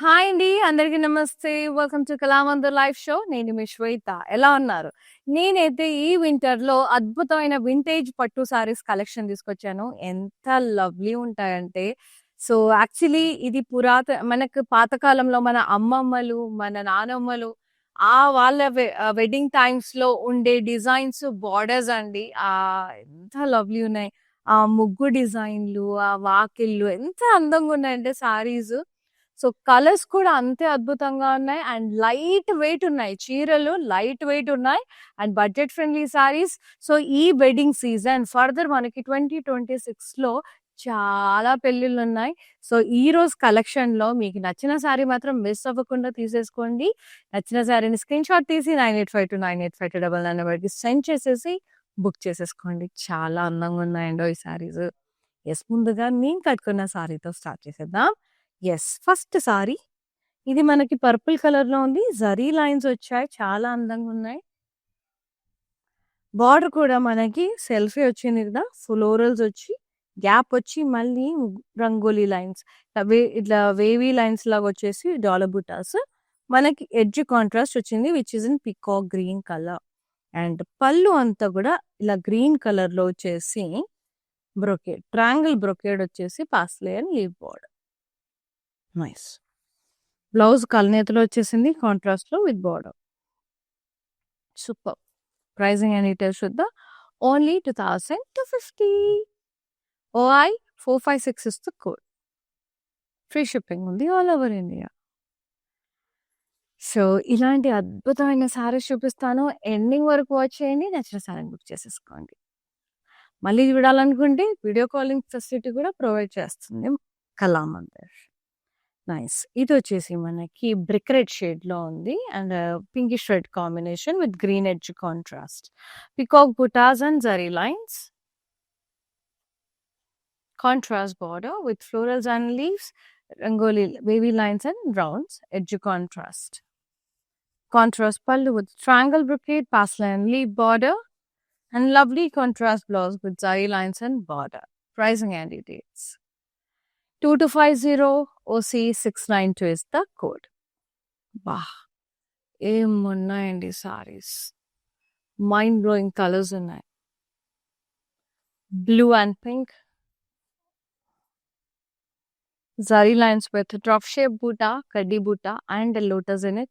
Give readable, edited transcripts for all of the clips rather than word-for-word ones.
Hi అండి. అందరికీ నమస్తే. Welcome to Kalamandir live show. నేను మీ శ్వేత. ఎలా ఉన్నారు? నేనైతే ఈ వింటర్‌లో అద్భుతమైన వింటేజ్ పట్టు సారీస్ కలెక్షన్ తీసుకొచ్చాను. ఎంత లవ్లీ ఉంటాయంటే, సో, యాక్చువల్లీ ఇది మనకు పాతకాలంలో మన అమ్మమ్మలు, మన నానమ్మలు వాళ్ళ వెడ్డింగ్ టైమ్స్‌లో ఉండే డిజైన్స్, బోర్డర్స్ అండి. ఎంత లవ్లీ ఉన్నాయి. ఆ ముగ్గు డిజైన్‌లు, ఆ వాకిళ్ళు ఎంత అందంగున్నాయంటే సారీస్. సో, కలర్స్ కూడా అంతే అద్భుతంగా ఉన్నాయి. అండ్ లైట్ వెయిట్ ఉన్నాయి. చీరలు లైట్ వెయిట్ ఉన్నాయి. And budget friendly saris. So, ఈ వెడ్డింగ్ సీజన్ ఫర్దర్ మనకి 2026లో చాలా పెళ్ళిళ్ళున్నాయి. సో, ఈరోజు కలెక్షన్‌లో మీకు నచ్చిన సారీ మాత్రం మిస్ అవ్వకుండా తీసేసుకోండి. నచ్చిన సారీని స్క్రీన్‌షాట్ తీసి 9852985299 నెంబర్‌కి సెండ్ చేసేసి బుక్ చేసేసుకోండి. చాలా అందంగా ఉన్నాయండోయ్ ఈ సారీస్. ముందుగా నేను కట్టుకున్న సారీతో స్టార్ట్ చేసేద్దాం. First sorry. ఇది మనకి పర్పుల్ కలర్‌లో ఉంది. జరీ లైన్స్ వచ్చాయి. చాలా అందంగున్నాయి. బార్డర్ కూడా మనకి సెల్ఫీ వచ్చింది కదా! ఫ్లోరల్స్ వచ్చి, గ్యాప్ వచ్చి మళ్ళీ రంగోలీ లైన్స్. ఇట్లా వేవీ లైన్స్ లాగా వచ్చేసి డాలర్ బుటాస్. మనకి ఎడ్జ్ కాంట్రాస్ట్ వచ్చింది which is in peacock green colour. And పళ్ళు అంతా కూడా ఇలా గ్రీన్ కలర్‌లో వచ్చేసి బ్రొకేడ్. ట్రయాంగిల్ బ్రొకేడ్ వచ్చేసి paisley and leaf border. Nice. Blouse కల్నేతలో వచ్చేసింది కాంట్రాస్ట్‌లో with border. Super. Pricing and details చూద్దాం. Only 2250. OI 456 is the code. Free shipping ఉంది ఆల్ ఓవర్ ఇండియా. సో, ఇలాంటి అద్భుతమైన సారీస్ చూపిస్తాను. ఎండింగ్ వరకు వాచ్ చేయండి. నచ్చిన సారీని బుక్ చేసేసుకోండి. మళ్ళీ చూడాలనుకుంటే వీడియో కాలింగ్ ఫెసిలిటీ కూడా ప్రొవైడ్ చేస్తుంది కలామందర్. నైస్. ఇది వచ్చేసి మనకి బ్రిక్ రెడ్ షేడ్‌లో ఉంది. And pinkish red combination with green edge contrast. Peacock butas and zari lines. Contrast border with florals and leaves, rangoli, wavy lines and rounds, edge contrast. Contrast pallu with triangle brocade, pastel and leaf border, and lovely contrast blouse with zari lines and border. Pricing and details. 2250 OC 692 is the code. Wow. ఏమున్నాయండి saris. Mind blowing colours ఉన్నాయి. Blue and pink. Zari lines with drop shape buta, kaddi buta and a lotus in it.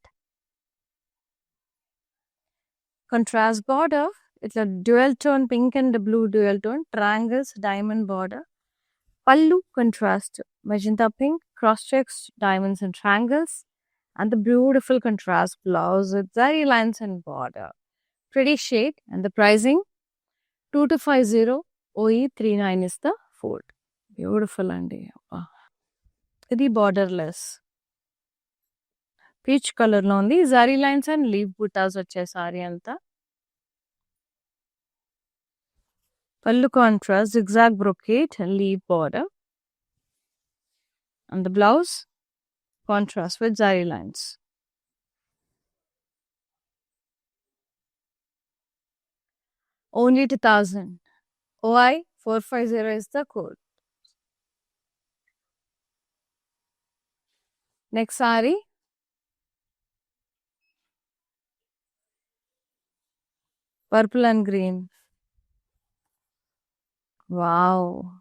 Contrast border. It's a dual tone pink and blue dual tone. Triangles, diamond border. Pallu contrast magenta pink, cross checks, diamonds and triangles. And the beautiful contrast blouse with zari lines and border. Pretty shade. And the pricing 2250 OE 39 is the fold. Beautiful and ఇది borderless peach కలర్‌లో ఉంది. Zari lines and leave బుటాస్ వచ్చాయి sorry అంతా. పళ్ళు contrast zigzag brocade and leaf border. And the blouse contrast with zari lines. Only 2000. OI 450 is the code. Next saree. Purple and green. Wow.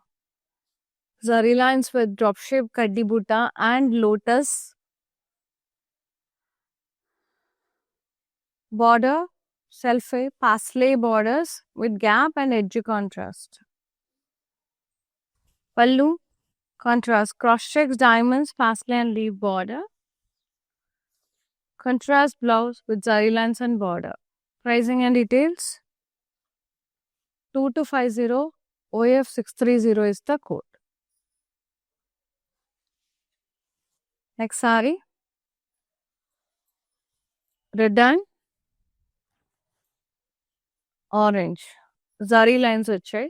Zari lines with drop shape kaddi buta and lotus. Border, selfie, pastel borders with gap and edge contrast. Pallu, contrast, cross checks, diamonds, pastel and leaf border. Contrast blouse with zari lines and border. Pricing and details 2250 OF 630 is the code. Next saree. Red and orange. Zari lines వచ్చాయి.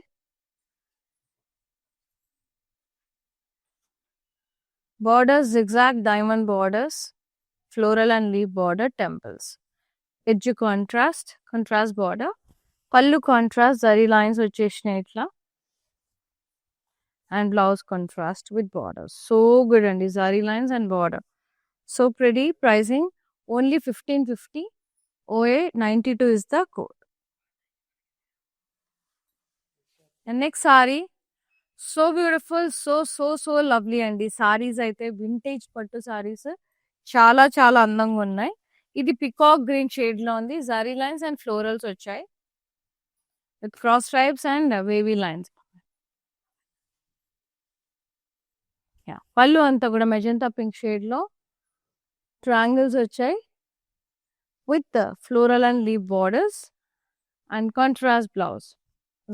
Borders zigzag diamond borders, floral and leaf border temples. Edge contrast border. Pallu contrast zari lines వచ్చేసినాయి ఇట్లా. And blouse contrast with borders. So good అండి. Zari lines and border. So pretty. Pricing only 1550. OA 92 is the code. And next saree. So beautiful. So lovely అండి. సారీస్ అయితే vintage పట్టు సారీస్ చాలా చాలా అందంగా ఉన్నాయి. ఇది పికాక్ గ్రీన్ షేడ్ లో ఉంది. జరీ లైన్స్ అండ్ ఫ్లోరల్స్ వచ్చాయి with cross stripes and wavy lines. పళ్ళు అంతా కూడా మెజెంటా పింక్ షేడ్ లో ట్రయాంగిల్స్ వచ్చాయి with floral and leave borders and contrast blouse,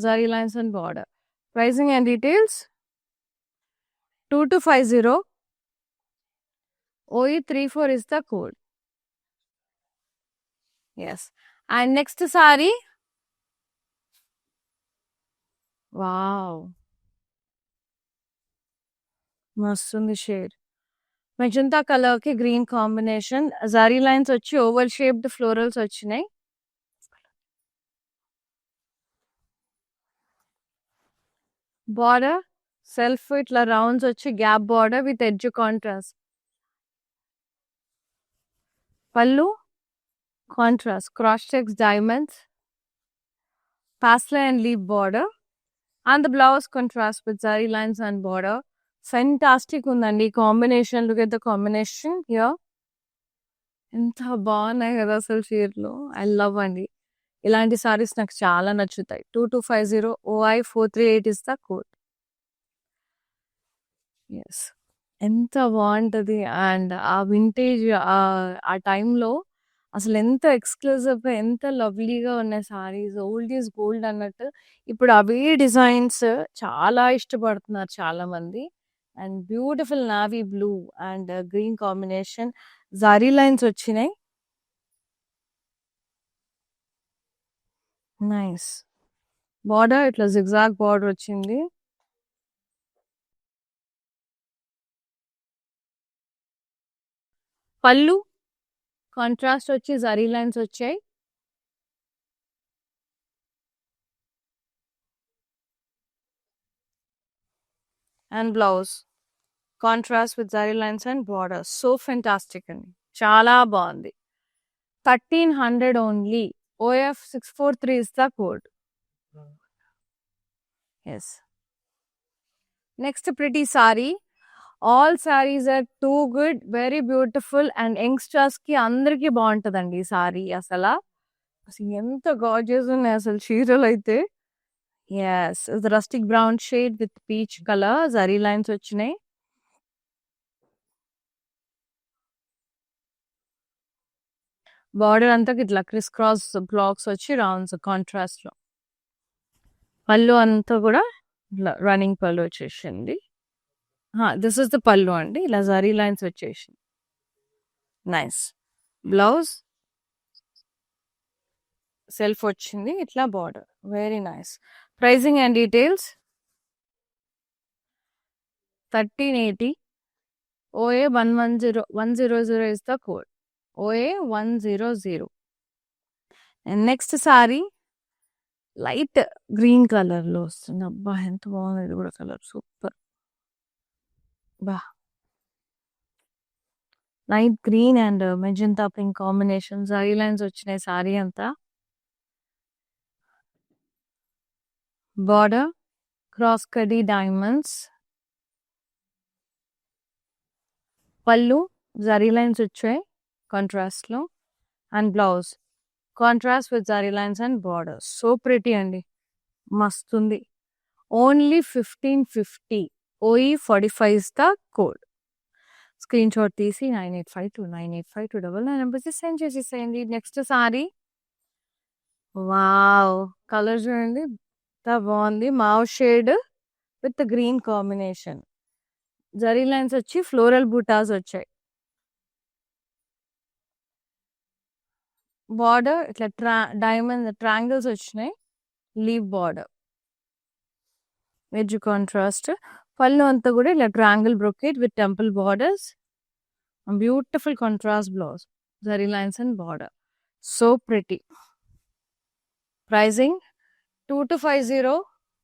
zari lines and border. Pricing and details 2250. OE34 is the code. Yes. And next saree. Wow. Mastundi shade. Magenta color ki green combination. Zari lines vachi oval shaped florals vachinai. Border self itla rounds vachi gap border with edge contrast. Pallu contrast cross checks diamonds, pastel and leaf border, and the blouse contrast with zari lines and border. Fantastic undandi combination. Look at the combination here. ఎంత బాగున్నాయి కదా అసలు చీరలు. I love అండి ఇలాంటి సారీస్. నాకు చాలా నచ్చుతాయి. 2250. OI438 is the code. Yes, ఎంత బాగుంటది. అండ్ ఆ వింటేజ్ ఆ టైంలో అసలు ఎంత ఎక్స్క్లూజివ్గా, ఎంత లవ్లీగా ఉన్నాయి సారీస్. ఓల్డ్ ఈజ్ గోల్డ్ అన్నట్టు. ఇప్పుడు అవే డిజైన్స్ చాలా ఇష్టపడుతున్నారు చాలా మంది. And beautiful navy blue and green combination. Zari lines వచ్చినాయి. నైస్. బార్డర్ ఇట్లా జిగ్జాగ్ బార్డర్ వచ్చింది. పళ్ళు కాంట్రాస్ట్ వచ్చి జరీ లైన్స్ వచ్చాయి. And blouse contrast with zari lines and border. So fantastic అండి, చాలా బాగుంది. 1300 only. OF643 is the code. Yes. Next pretty saree. All sarees are too good, very beautiful, and youngsters కి అందరికి బాగుంటదండి ఈ సారీ. అసలు ఎంత గార్జియస్ ఉన్నాయి అసలు చీరలు అయితే. Yes, rustic brown shade with peach colour. Zari lines వచ్చినాయి. బార్డర్ అంతా ఇట్లా క్రిస్ క్రాస్ బ్లాక్స్ వచ్చి రౌండ్స్ కాంట్రాస్ట్ లో. పళ్ళు అంతా కూడా రన్నింగ్ పళ్ళు వచ్చేసింది. దిస్ ఇస్ ద పళ్ళు అండి. ఇలా జరీ లైన్స్ వచ్చేసింది. నైస్. బ్లౌజ్ సెల్ఫ్ వచ్చింది. ఇట్లా border. Very nice. Pricing and details 1380. OA100 is the code. OA100. And next saree light green colour లో వస్తుంది. అబ్బా ఎంత బాగుంది ఇది కూడా కలర్. సూపర్. బా, light green and magenta pink combination. Zari lines వచ్చినాయి సారీ అంతా. బార్డర్ క్రాస్ కడీ డైమండ్స్. పళ్ళు జరీ లైన్స్ వచ్చాయి కాంట్రాస్ట్ లో. And blouse contrast with zari lines and border. So pretty అండి, మస్తుంది. Only 1550. OE45 is the code. Screen shot తీసి 9852985299 నెంబర్స్ సెండ్ చేసేసేయండి. నెక్స్ట్ సారీ. వావ్, కలర్ చూడండి ఎంత బాగుంది. Mauve shade with green combination. Zari lines వచ్చి ఫ్లోరల్ బూటాస్ వచ్చాయి. బార్డర్ ఇట్లా డైమండ్ ట్రయాంగిల్స్ వచ్చినాయి. Leaf border edge contrast. పళ్ళు అంతా కూడా ఇలా triangle brocade with temple borders. Beautiful contrast blouse, zari lines and border. So pretty. Pricing 2250.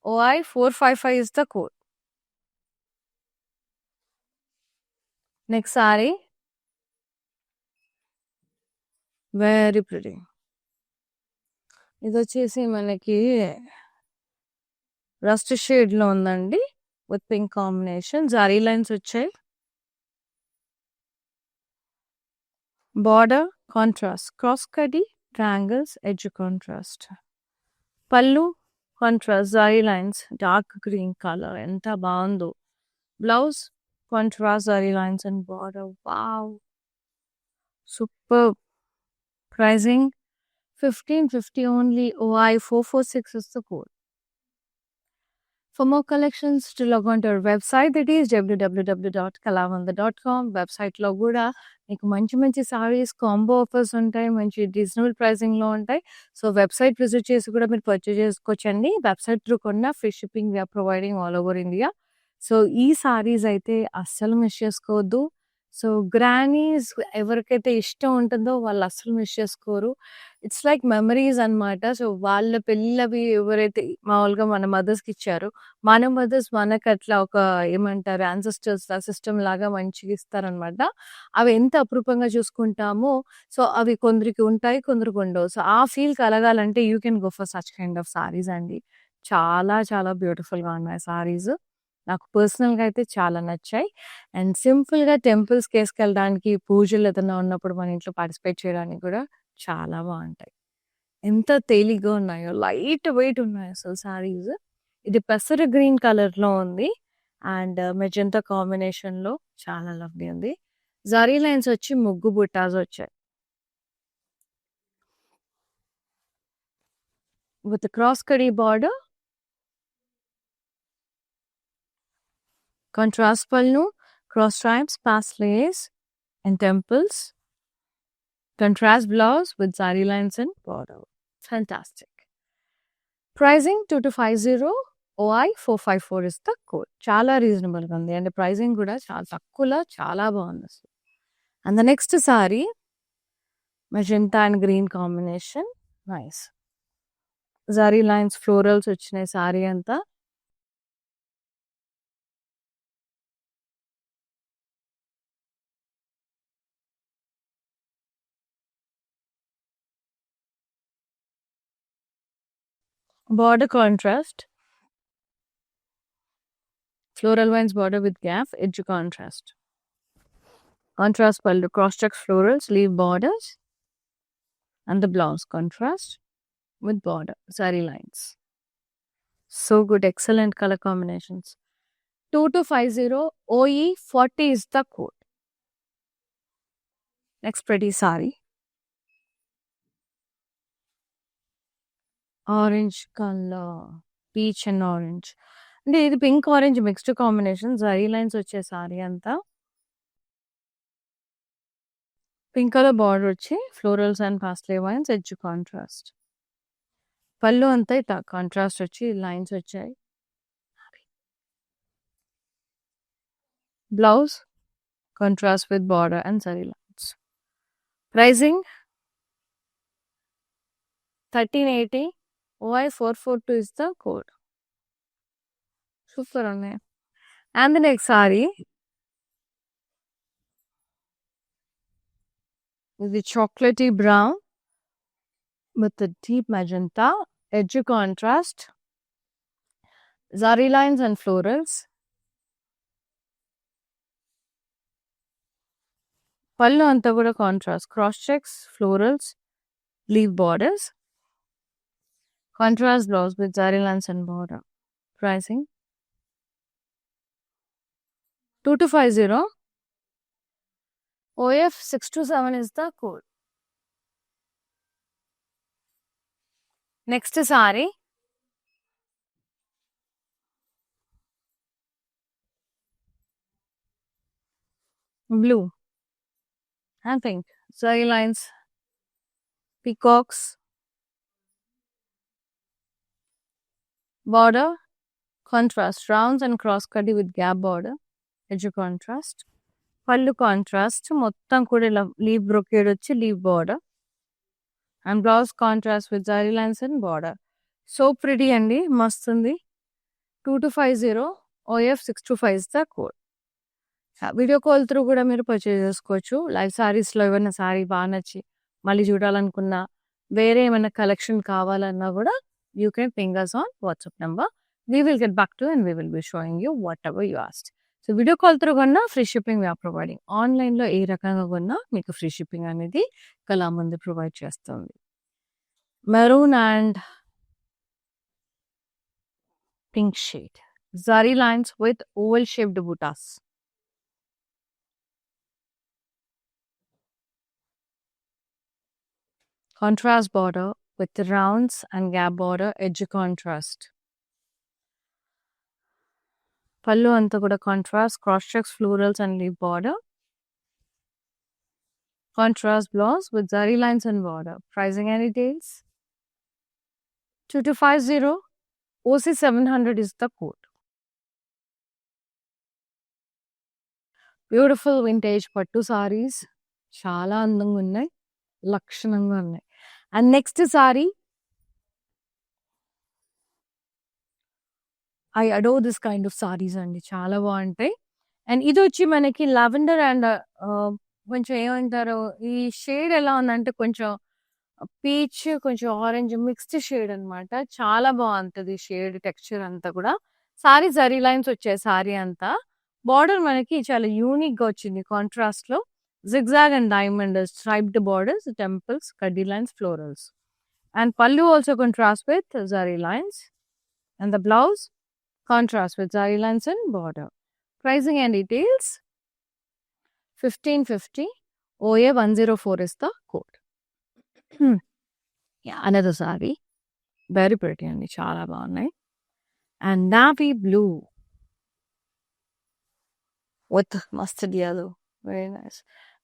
OI455 is the code. Next sari very pretty. ఇది వచ్చేసి మనకి రస్ట్ షేడ్ లో ఉందండి with pink combination. Zari lines వచ్చాయి. బార్డర్ కాంట్రాస్ట్, క్రాస్ కడి, ట్రయాంగిల్స్, ఎడ్జ్ కాంట్రాస్ట్. పళ్ళు contrast, zari lines, dark green colour ఎంత బాగుందో. Blouse contrast, zari lines and border. Wow, super. Pricing 1550 only. OI 446 is the code. For more collections, to log on to our website, that is www.kalamanda.com. Website లో కూడా మీకు మంచి మంచి saris combo offers ఉంటాయి, మంచి reasonable ప్రైసింగ్లో ఉంటాయి. సో వెబ్సైట్ విజిట్ చేసి కూడా మీరు పర్చేజ్ చేసుకోవచ్చండి. వెబ్సైట్ త్రూ కొన్న free shipping we are providing all over India. So ఈ సారీస్ అయితే అస్సలు మిస్ చేసుకోవద్దు. సో గ్రానీస్ ఎవరికైతే ఇష్టం ఉంటుందో వాళ్ళు అస్సలు మిస్ చేసుకోరు. ఇట్స్ లైక్ మెమరీస్ అన్నమాట. సో వాళ్ళ పెళ్ళవి ఎవరైతే మామూలుగా మన మదర్స్కి ఇచ్చారో, మన మదర్స్ మనకు అట్లా ఒక ఏమంటారు యాన్సెస్టర్స్ సిస్టమ్ లాగా మంచిగా ఇస్తారనమాట. అవి ఎంత అపురూపంగా చూసుకుంటామో, సో అవి కొందరికి ఉంటాయి, కొందరికి ఉండవు. సో ఆ ఫీల్ కలగాలంటే you can go for such kind of saris అండి. చాలా చాలా బ్యూటిఫుల్గా ఉన్నాయి సారీస్. నాకు పర్సనల్గా అయితే చాలా నచ్చాయి. అండ్ సింపుల్గా టెంపుల్స్కి వేసుకెళ్ళడానికి, పూజలు ఏదైనా ఉన్నప్పుడు మన ఇంట్లో పార్టిసిపేట్ చేయడానికి కూడా చాలా బాగుంటాయి. ఎంత తేలిగ్గా ఉన్నాయో, లైట్ వెయిట్ ఉన్నాయి అసలు సారీస్. ఇది పెసర గ్రీన్ కలర్లో ఉంది అండ్ మెజెంటా కాంబినేషన్లో చాలా లవ్లీ ఉంది. జరీ లైన్స్ వచ్చి ముగ్గు బుట్టాస్ వచ్చాయి with cross khadi border. Contrast pallu, cross stripes, past lace and temples. Contrast blouse with zari lines and border. Fantastic. Pricing 2250, OI 454 is the code. Chala reasonable ga undi and the pricing kuda chala takkula chala bagundi asalu. And the next saree, magenta and green combination. Nice. Zari lines, florals vachinai saree anta. Border contrast, floral vines border with gap, edge contrast. Contrast pallu, cross checks florals, leaf borders, and the blouse contrast with border, zari lines. So good, excellent color combinations. 2250, OE 40 is the code. Next pretty saree. Orange color, peach and orange. అంటే ఇది pink orange mixed combination. Zari lines వచ్చే సారీ అంతా. Pink colour border వచ్చి florals and paisley vines, edge contrast. పళ్ళు అంతా ఇట్లా contrast వచ్చి lines వచ్చాయి. Blouse contrast with border and zari lines. Pricing 1380, OI 442 is the code. Super ఉన్నాయి. And the next saree, ఇది chocolatey brown with the deep magenta, edge contrast, zari lines and florals. పళ్ళు అంతా కూడా contrast, cross checks, florals, leaf borders. Contrast blouse with zari lines and border. Pricing 2250, OF 627 is the code. Next saree, blue and pink, zari lines, peacocks, border contrast, rounds and cross cutty with gap border, edge contrast. పళ్ళు contrast, మొత్తం కూడా ఇలా leave brocade వచ్చి leave border and blouse contrast with zari lines and border. So pretty అండి, మస్తుంది. 2250, OF 625 is the code. Video call through కూడా మీరు purchase చేసుకోవచ్చు. లైవ్ సారీస్లో ఏమైనా సారీ బాగా నచ్చి మళ్ళీ చూడాలనుకున్నా, వేరే ఏమైనా కలెక్షన్ కావాలన్నా గూడా you can ping us on WhatsApp number. We will get back to and we will be showing you whatever you asked. So video call through కొన్నా free shipping we are providing. ఆన్‌లైన్‌లో ఏ రకంగా కొన్నా మీకు free shipping అనేది Kalamandir provide చేస్తుంది. Maroon and pink shade. Zari lines with oval shaped buttas. Contrast border with rounds and gap border, edge contrast. Pallu anta kuda contrast, cross checks, florals and leaf border. Contrast blouse with zari lines and border. Pricing and details. 2250 OC 700 is the code. Beautiful vintage పట్టు సారీస్ చాలా అందంగా ఉన్నాయి, లక్షణంగా ఉన్నాయి. And next sorry, I adore this kind of saris అండి, చాలా బాగుంటాయి. And ఇది వచ్చి మనకి లావెండర్ అండ్ కొంచెం ఏమంటారు, ఈ షేడ్ ఎలా ఉందంటే కొంచెం పీచ్ కొంచెం ఆరెంజ్ మిక్స్డ్ షేడ్ అన్నమాట. చాలా బాగుంటది షేడ్ టెక్స్చర్ అంతా కూడా. సారీ జరీ లైన్స్ వచ్చాయి సారీ అంతా. బార్డర్ మనకి చాలా యూనిక్ గా వచ్చింది కాంట్రాస్ట్ లో. Zigzag and diamond striped borders, temples, కడ్డీ లైన్స్, ఫ్లోరల్స్. అండ్ పల్లు also contrast with zari lines. And the blouse contrast with zari lines and border. Pricing and details 1550 OA 104 is the code. Yeah, another saree. Very pretty and చాలా బాగున్నాయి. And navy blue with mustard yellow. Very nice.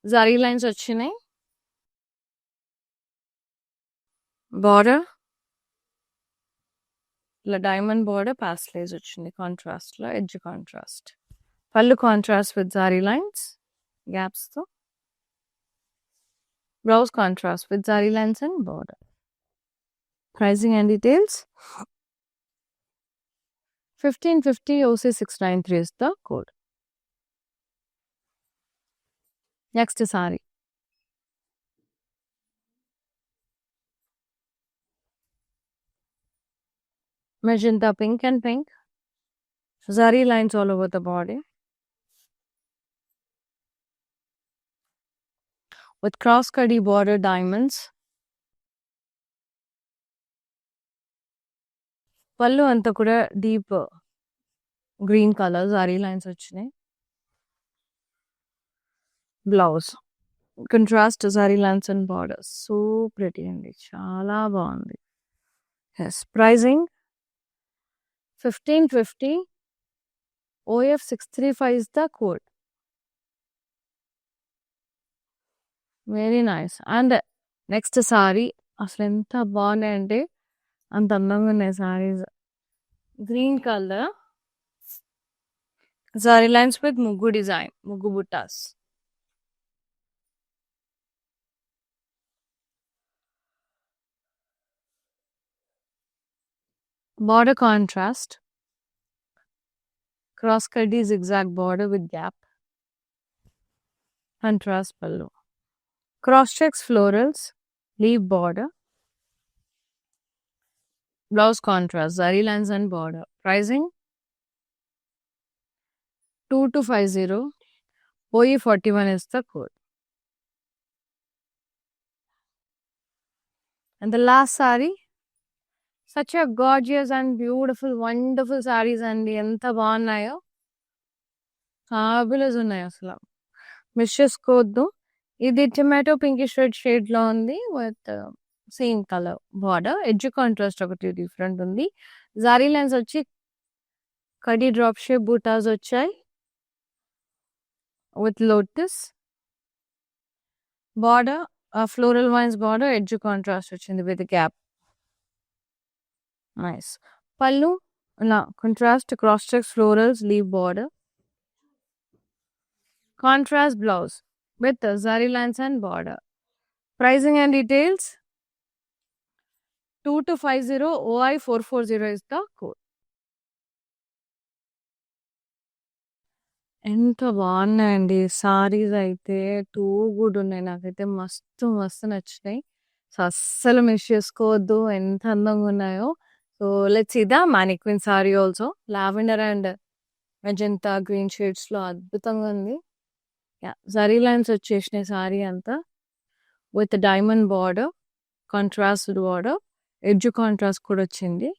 Zari lines వచ్చినాయి. Border ఇలా diamond border pastel వచ్చింది contrast లో, edge contrast. Pallu contrast with zari lines, gaps తో. Blouse contrast with zari lines and border. Pricing and details 1550 OC 693 is the code. Next saree. Magenta pink and pink. Zari lines all over the body. With cross cutty border diamonds. Pallu anta kuda deep green color zari lines వచ్చినాయి. Blouse contrast zari lines and borders. So pretty andi, చాలా బాగుంది. Yes, pricing 1550 OF 635 is the code. Very nice. And next sorry అసలు ఎంత బాగున్నాయి అంటే అంత అందంగా ఉన్నాయి saris. Green colour sorry lines with ముగ్గు డిజైన్, ముగ్గు బుట్టాస్. Border contrast, cross cutty zigzag border with gap. Contrast pallu. Cross checks florals, leaf border. Blouse contrast, zari lines and border. Pricing 2250 OE 41 is the code. And the last saree, such a gorgeous and beautiful, wonderful sarees అండి, ఎంత బాగున్నాయో, fabulous ఉన్నాయి అసలు, miss చేసుకోవద్దు. ఇది tomato pinkish red shade లో ఉంది with same colour border. Edge contrast ఒకటి డిఫరెంట్ ఉంది. జారీ లైన్స్ వచ్చి కడీ డ్రాప్ షేప్ బూటాస్ వచ్చాయి with lotus border. Floral wines border, edge contrast వచ్చింది విత్ గ్యాప్. నైస్. పల్లు ఇలా contrast cross checks florals leaf border. Contrast blouse with zari lines and border. Pricing and details 2250 OI 440 is the code. ఎంత బాగున్నాయండి సారీస్ అయితే. Too good ఉన్నాయి. నాకైతే మస్తు మస్తు నచ్చినాయి. సో అస్సలు మిస్ చేసుకోవద్దు. ఎంత అందంగా ఉన్నాయో. So let's see the mannequin sari also. Lavender and magenta green shades లో అద్భుతంగా ఉంది. జరీ లైన్స్ వచ్చేసినాయి సారీ అంతా. With diamond border, contrast border, edge contrast కూడా వచ్చింది.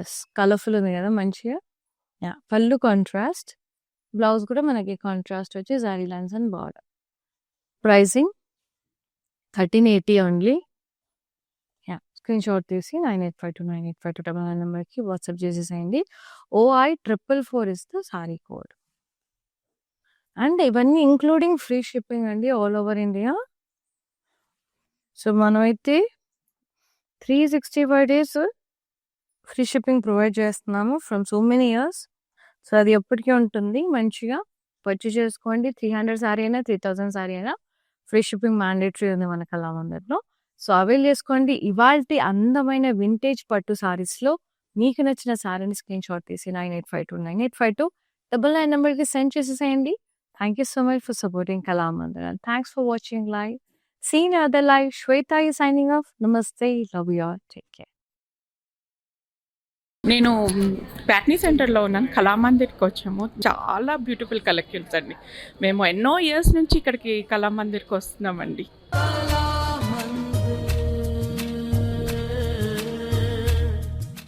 ఎస్, కలర్ఫుల్ ఉంది కదా మంచిగా. పళ్ళు కాంట్రాస్ట్, బ్లౌజ్ కూడా మనకి కాంట్రాస్ట్ వచ్చి zari lines and border. Pricing 1380 only. Screen shot తీసి 98529852 నెంబర్కి వాట్సాప్ చేసేసేయండి. OI444 is the sorry code. And ఇవన్నీ ఇంక్లూడింగ్ ఫ్రీ షిప్పింగ్ అండి ఆల్ ఓవర్ ఇండియా. సో మనమైతే 365 days ఫ్రీ షిప్పింగ్ ప్రొవైడ్ చేస్తున్నాము from so many years. So అది ఎప్పటికీ ఉంటుంది. మంచిగా పర్చేస్ చేసుకోండి. 300 సారీ అయినా 3000 సారీ అయినా ఫ్రీ షిప్పింగ్ మ్యాండేటరీ ఉంది మన కళామందిర్లో. సో అవైల్ చేసుకోండి. ఇవాల్టి అందమైన వింటేజ్ పట్టు సారీస్లో మీకు నచ్చిన సారీని స్క్రీన్ షాట్ తీసి 98529852 నెంబర్కి సెండ్ చేసేసేయండి. Thank you so much for supporting Kalamandir and thanks for watching live. See you in another live. Shweta is signing off. Namaste. Love you all. Take care. నేను ప్యాట్నీ సెంటర్లో ఉన్నాను. కళామందిర్కి వచ్చాము. చాలా బ్యూటిఫుల్ కలెక్షన్స్ అండి. మేము ఎన్నో ఇయర్స్ నుంచి ఇక్కడికి కళామందిర్కి వస్తున్నామండి.